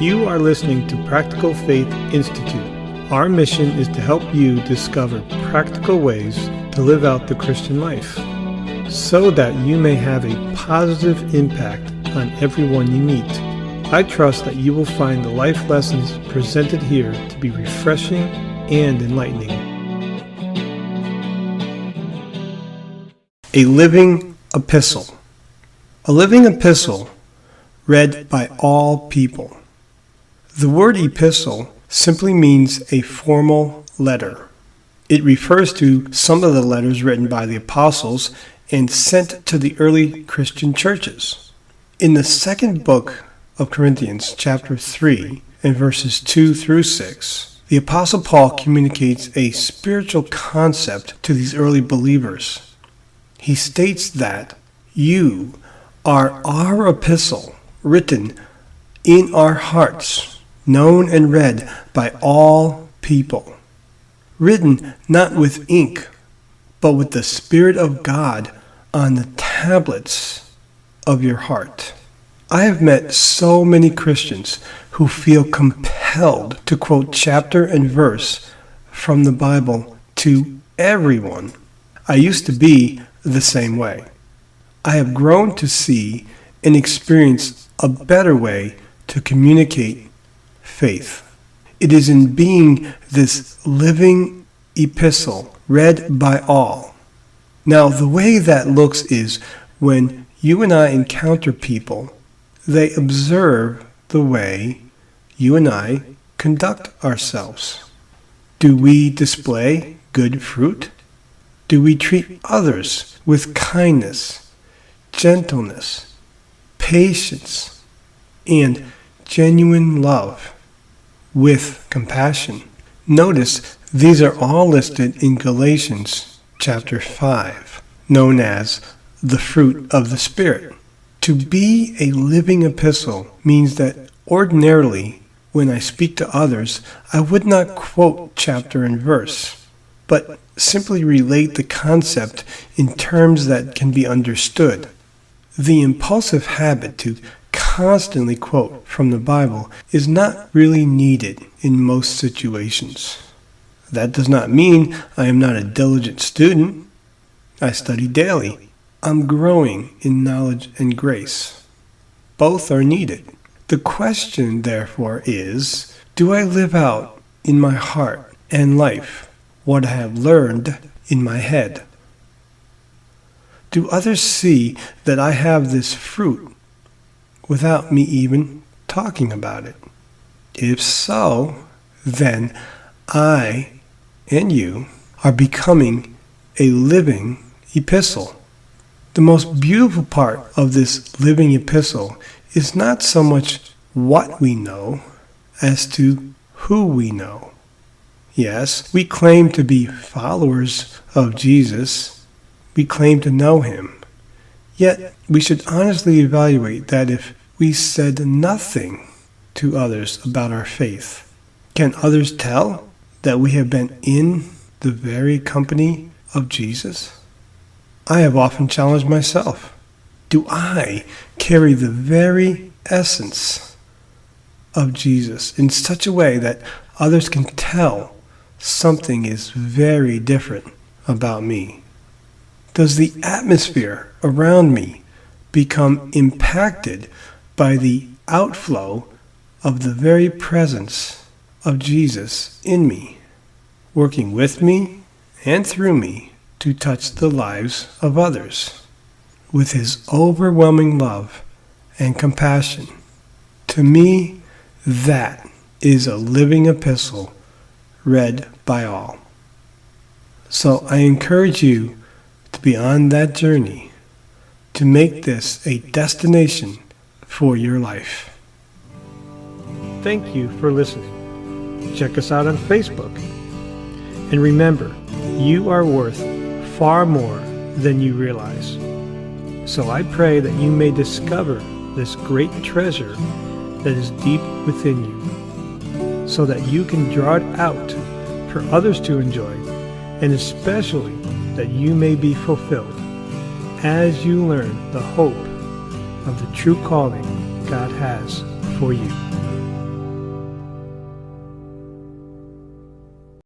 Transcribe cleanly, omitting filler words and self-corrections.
You are listening to Practical Faith Institute. Our mission is to help you discover practical ways to live out the Christian life so that you may have a positive impact on everyone you meet. I trust that you will find the life lessons presented here to be refreshing and enlightening. A living epistle. A living epistle read by all people. The word epistle simply means a formal letter. It refers to some of the letters written by the apostles and sent to the early Christian churches. In the second book of Corinthians, chapter 3, and verses 2 through 6, the Apostle Paul communicates a spiritual concept to these early believers. He states that you are our epistle, written in our hearts, known and read by all people, written not with ink, but with the Spirit of God on the tablets of your heart. I have met so many Christians who feel compelled to quote chapter and verse from the Bible to everyone. I used to be the same way. I have grown to see and experience a better way to communicate faith. It is in being this living epistle read by all. Now, the way that looks is when you and I encounter people, they observe the way you and I conduct ourselves. Do we display good fruit? Do we treat others with kindness, gentleness, patience, and genuine love with compassion? Notice these are all listed in Galatians chapter 5, known as the fruit of the Spirit. To be a living epistle means that ordinarily, when I speak to others, I would not quote chapter and verse, but simply relate the concept in terms that can be understood. The impulsive habit to constantly quote from the Bible is not really needed in most situations. That does not mean I am not a diligent student. I study daily. I'm growing in knowledge and grace. Both are needed. The question, therefore, is, do I live out in my heart and life what I have learned in my head? Do others see that I have this fruit without me even talking about it? If so, then I and you are becoming a living epistle. The most beautiful part of this living epistle is not so much what we know as to who we know. Yes, we claim to be followers of Jesus. We claim to know him. Yet, we should honestly evaluate that if we said nothing to others about our faith, can others tell that we have been in the very company of Jesus? I have often challenged myself. Do I carry the very essence of Jesus in such a way that others can tell something is very different about me? Does the atmosphere around me become impacted by the outflow of the very presence of Jesus in me, working with me and through me to touch the lives of others with his overwhelming love and compassion? To me, that is a living epistle read by all. So I encourage you to be on that journey to make this a destination for your life. Thank you for listening. Check us out on Facebook. And remember, you are worth far more than you realize. So I pray that you may discover this great treasure that is deep within you, so that you can draw it out for others to enjoy, and especially that you may be fulfilled as you learn the hope of the true calling God has for you.